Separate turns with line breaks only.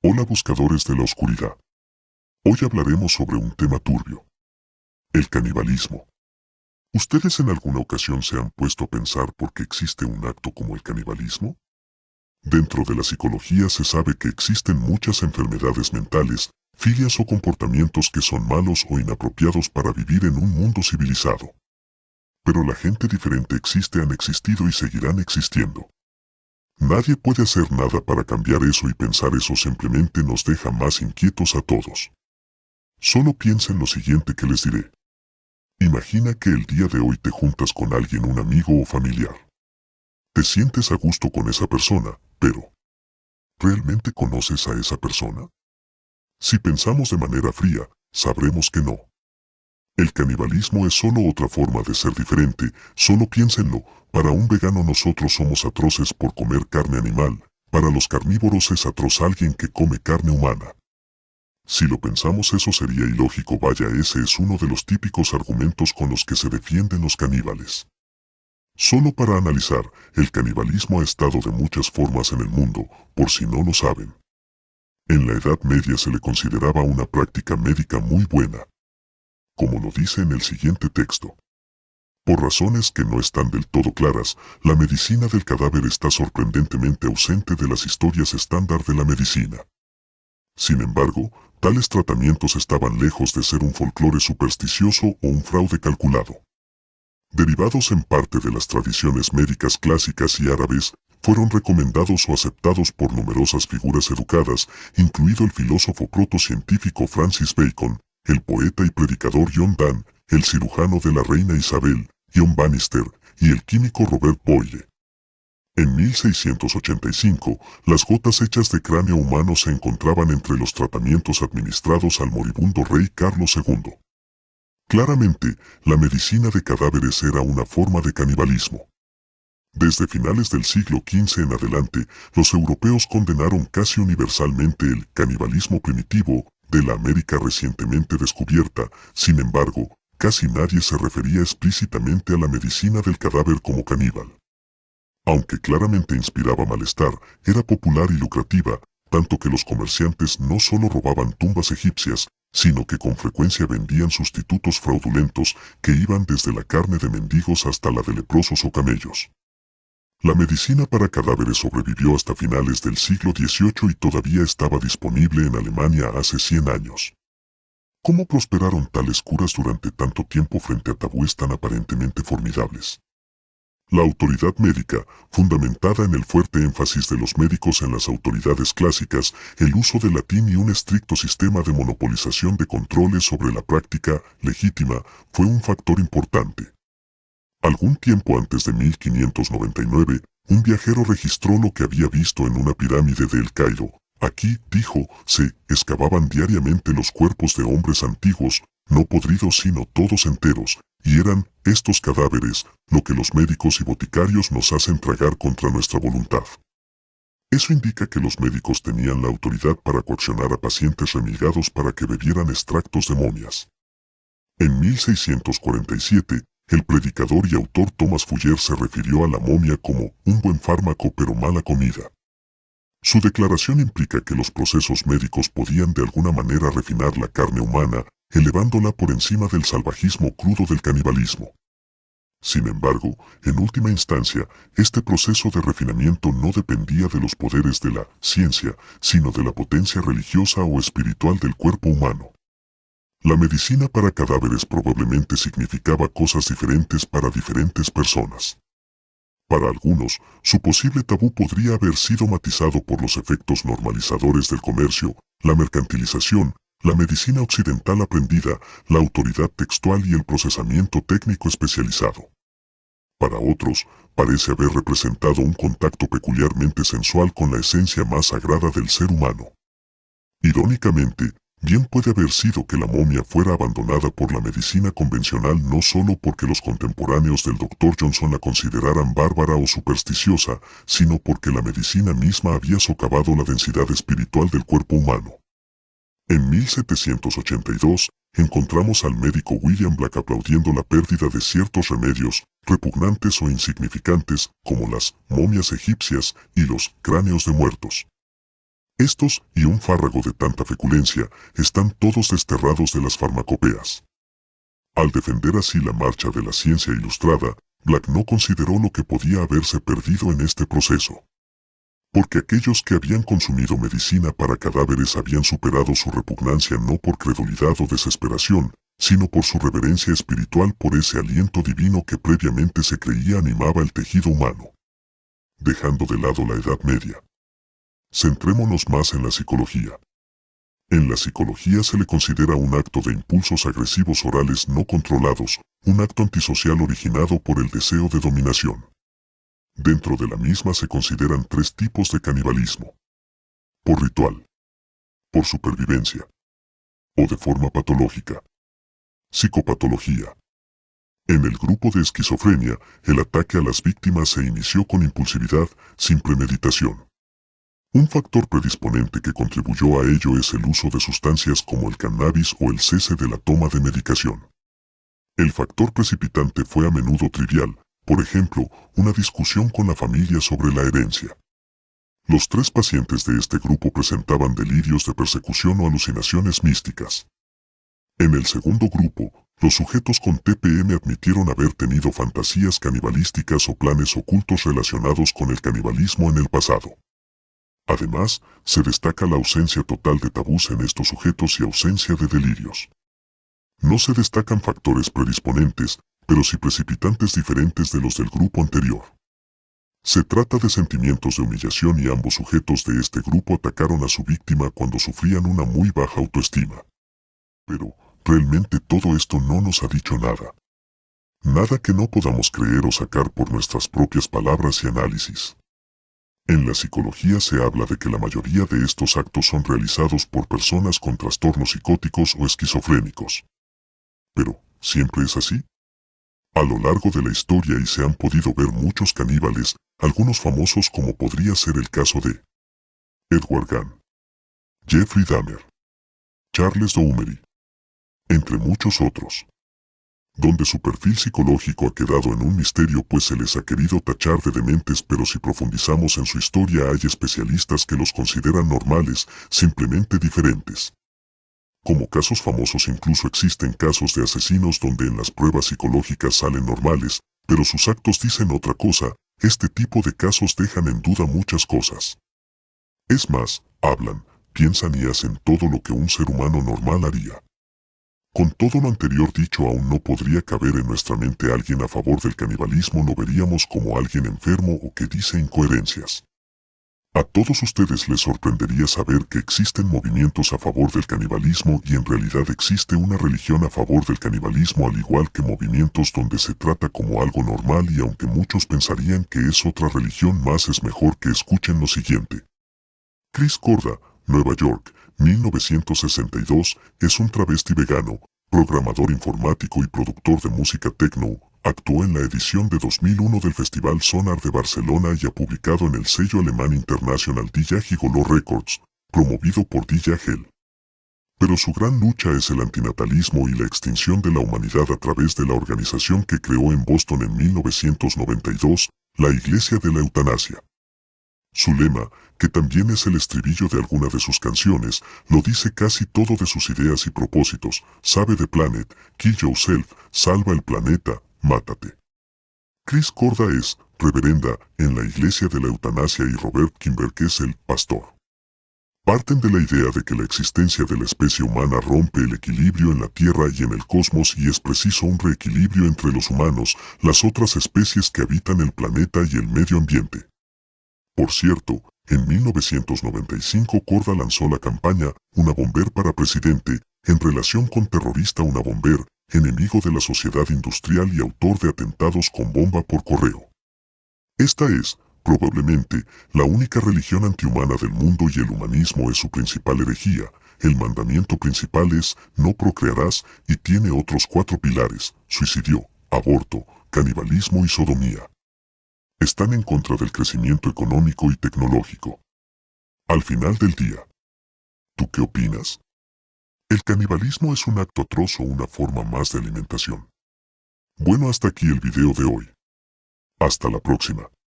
Hola buscadores de la oscuridad. Hoy hablaremos sobre un tema turbio. El canibalismo. ¿Ustedes en alguna ocasión se han puesto a pensar por qué existe un acto como el canibalismo? Dentro de la psicología se sabe que existen muchas enfermedades mentales, filias o comportamientos que son malos o inapropiados para vivir en un mundo civilizado. Pero la gente diferente han existido y seguirán existiendo. Nadie puede hacer nada para cambiar eso y pensar eso simplemente nos deja más inquietos a todos. Solo piensa en lo siguiente que les diré. Imagina que el día de hoy te juntas con alguien, un amigo o familiar. Te sientes a gusto con esa persona, pero ¿realmente conoces a esa persona? Si pensamos de manera fría, sabremos que no. El canibalismo es solo otra forma de ser diferente, solo piénsenlo, para un vegano nosotros somos atroces por comer carne animal, para los carnívoros es atroz alguien que come carne humana. Si lo pensamos eso sería ilógico, vaya, ese es uno de los típicos argumentos con los que se defienden los caníbales. Solo para analizar, el canibalismo ha estado de muchas formas en el mundo, por si no lo saben. En la Edad Media se le consideraba una práctica médica muy buena, como lo dice en el siguiente texto. Por razones que no están del todo claras, la medicina del cadáver está sorprendentemente ausente de las historias estándar de la medicina. Sin embargo, tales tratamientos estaban lejos de ser un folclore supersticioso o un fraude calculado. Derivados en parte de las tradiciones médicas clásicas y árabes, fueron recomendados o aceptados por numerosas figuras educadas, incluido el filósofo protocientífico Francis Bacon, el poeta y predicador John Donne, el cirujano de la reina Isabel, John Bannister, y el químico Robert Boyle. En 1685, las gotas hechas de cráneo humano se encontraban entre los tratamientos administrados al moribundo rey Carlos II. Claramente, la medicina de cadáveres era una forma de canibalismo. Desde finales del siglo XV en adelante, los europeos condenaron casi universalmente el canibalismo primitivo de la América recientemente descubierta. Sin embargo, casi nadie se refería explícitamente a la medicina del cadáver como caníbal. Aunque claramente inspiraba malestar, era popular y lucrativa, tanto que los comerciantes no solo robaban tumbas egipcias, sino que con frecuencia vendían sustitutos fraudulentos que iban desde la carne de mendigos hasta la de leprosos o camellos. La medicina para cadáveres sobrevivió hasta finales del siglo XVIII y todavía estaba disponible en Alemania hace 100 años. ¿Cómo prosperaron tales curas durante tanto tiempo frente a tabúes tan aparentemente formidables? La autoridad médica, fundamentada en el fuerte énfasis de los médicos en las autoridades clásicas, el uso del latín y un estricto sistema de monopolización de controles sobre la práctica legítima, fue un factor importante. Algún tiempo antes de 1599, un viajero registró lo que había visto en una pirámide de El Cairo. Aquí, dijo, se excavaban diariamente los cuerpos de hombres antiguos, no podridos sino todos enteros, y eran estos cadáveres lo que los médicos y boticarios nos hacen tragar contra nuestra voluntad. Eso indica que los médicos tenían la autoridad para coaccionar a pacientes remigados para que bebieran extractos de momias. En 1647, el predicador y autor Thomas Fuller se refirió a la momia como un buen fármaco pero mala comida. Su declaración implica que los procesos médicos podían de alguna manera refinar la carne humana, elevándola por encima del salvajismo crudo del canibalismo. Sin embargo, en última instancia, este proceso de refinamiento no dependía de los poderes de la ciencia, sino de la potencia religiosa o espiritual del cuerpo humano. La medicina para cadáveres probablemente significaba cosas diferentes para diferentes personas. Para algunos, su posible tabú podría haber sido matizado por los efectos normalizadores del comercio, la mercantilización, la medicina occidental aprendida, la autoridad textual y el procesamiento técnico especializado. Para otros, parece haber representado un contacto peculiarmente sensual con la esencia más sagrada del ser humano. Irónicamente, bien puede haber sido que la momia fuera abandonada por la medicina convencional no solo porque los contemporáneos del Dr. Johnson la consideraran bárbara o supersticiosa, sino porque la medicina misma había socavado la densidad espiritual del cuerpo humano. En 1782, encontramos al médico William Black aplaudiendo la pérdida de ciertos remedios, repugnantes o insignificantes, como las momias egipcias y los cráneos de muertos. Estos, y un fárrago de tanta feculencia, están todos desterrados de las farmacopeas. Al defender así la marcha de la ciencia ilustrada, Black no consideró lo que podía haberse perdido en este proceso. Porque aquellos que habían consumido medicina para cadáveres habían superado su repugnancia no por credulidad o desesperación, sino por su reverencia espiritual por ese aliento divino que previamente se creía animaba el tejido humano. Dejando de lado la Edad Media. Centrémonos más en la psicología. En la psicología se le considera un acto de impulsos agresivos orales no controlados, un acto antisocial originado por el deseo de dominación. Dentro de la misma se consideran tres tipos de canibalismo. Por ritual, por supervivencia o de forma patológica. Psicopatología. En el grupo de esquizofrenia, el ataque a las víctimas se inició con impulsividad, sin premeditación. Un factor predisponente que contribuyó a ello es el uso de sustancias como el cannabis o el cese de la toma de medicación. El factor precipitante fue a menudo trivial, por ejemplo, una discusión con la familia sobre la herencia. Los tres pacientes de este grupo presentaban delirios de persecución o alucinaciones místicas. En el segundo grupo, los sujetos con TPM admitieron haber tenido fantasías canibalísticas o planes ocultos relacionados con el canibalismo en el pasado. Además, se destaca la ausencia total de tabús en estos sujetos y ausencia de delirios. No se destacan factores predisponentes, pero sí precipitantes diferentes de los del grupo anterior. Se trata de sentimientos de humillación y ambos sujetos de este grupo atacaron a su víctima cuando sufrían una muy baja autoestima. Pero, realmente todo esto no nos ha dicho nada. Nada que no podamos creer o sacar por nuestras propias palabras y análisis. En la psicología se habla de que la mayoría de estos actos son realizados por personas con trastornos psicóticos o esquizofrénicos. Pero, ¿siempre es así? A lo largo de la historia y se han podido ver muchos caníbales, algunos famosos como podría ser el caso de Edward Gunn, Jeffrey Dahmer, Charles Dowmery, entre muchos otros. Donde su perfil psicológico ha quedado en un misterio pues se les ha querido tachar de dementes, pero si profundizamos en su historia hay especialistas que los consideran normales, simplemente diferentes. Como casos famosos incluso existen casos de asesinos donde en las pruebas psicológicas salen normales, pero sus actos dicen otra cosa. Este tipo de casos dejan en duda muchas cosas. Es más, hablan, piensan y hacen todo lo que un ser humano normal haría. Con todo lo anterior dicho, aún no podría caber en nuestra mente alguien a favor del canibalismo, lo veríamos como alguien enfermo o que dice incoherencias. A todos ustedes les sorprendería saber que existen movimientos a favor del canibalismo y en realidad existe una religión a favor del canibalismo, al igual que movimientos donde se trata como algo normal, y aunque muchos pensarían que es otra religión más, es mejor que escuchen lo siguiente. Chris Korda, Nueva York, 1962, es un travesti vegano, programador informático y productor de música techno. Actuó en la edición de 2001 del Festival Sonar de Barcelona y ha publicado en el sello alemán International DJ Gigolo Records, promovido por DJ Hell. Pero su gran lucha es el antinatalismo y la extinción de la humanidad a través de la organización que creó en Boston en 1992, la Iglesia de la Eutanasia. Su lema, que también es el estribillo de alguna de sus canciones, lo dice casi todo de sus ideas y propósitos: Save the planet, kill yourself, salva el planeta, mátate. Chris Korda es reverenda en la Iglesia de la Eutanasia y Robert Kimberg es el pastor. Parten de la idea de que la existencia de la especie humana rompe el equilibrio en la Tierra y en el cosmos y es preciso un reequilibrio entre los humanos, las otras especies que habitan el planeta y el medio ambiente. Por cierto, en 1995 Korda lanzó la campaña Una Bomber para Presidente, en relación con terrorista Una Bomber, enemigo de la sociedad industrial y autor de atentados con bomba por correo. Esta es, probablemente, la única religión antihumana del mundo y el humanismo es su principal herejía. El mandamiento principal es, no procrearás, y tiene otros 4 pilares: suicidio, aborto, canibalismo y sodomía. Están en contra del crecimiento económico y tecnológico. Al final del día, ¿tú qué opinas? ¿El canibalismo es un acto atroz o una forma más de alimentación? Bueno, hasta aquí el video de hoy. Hasta la próxima.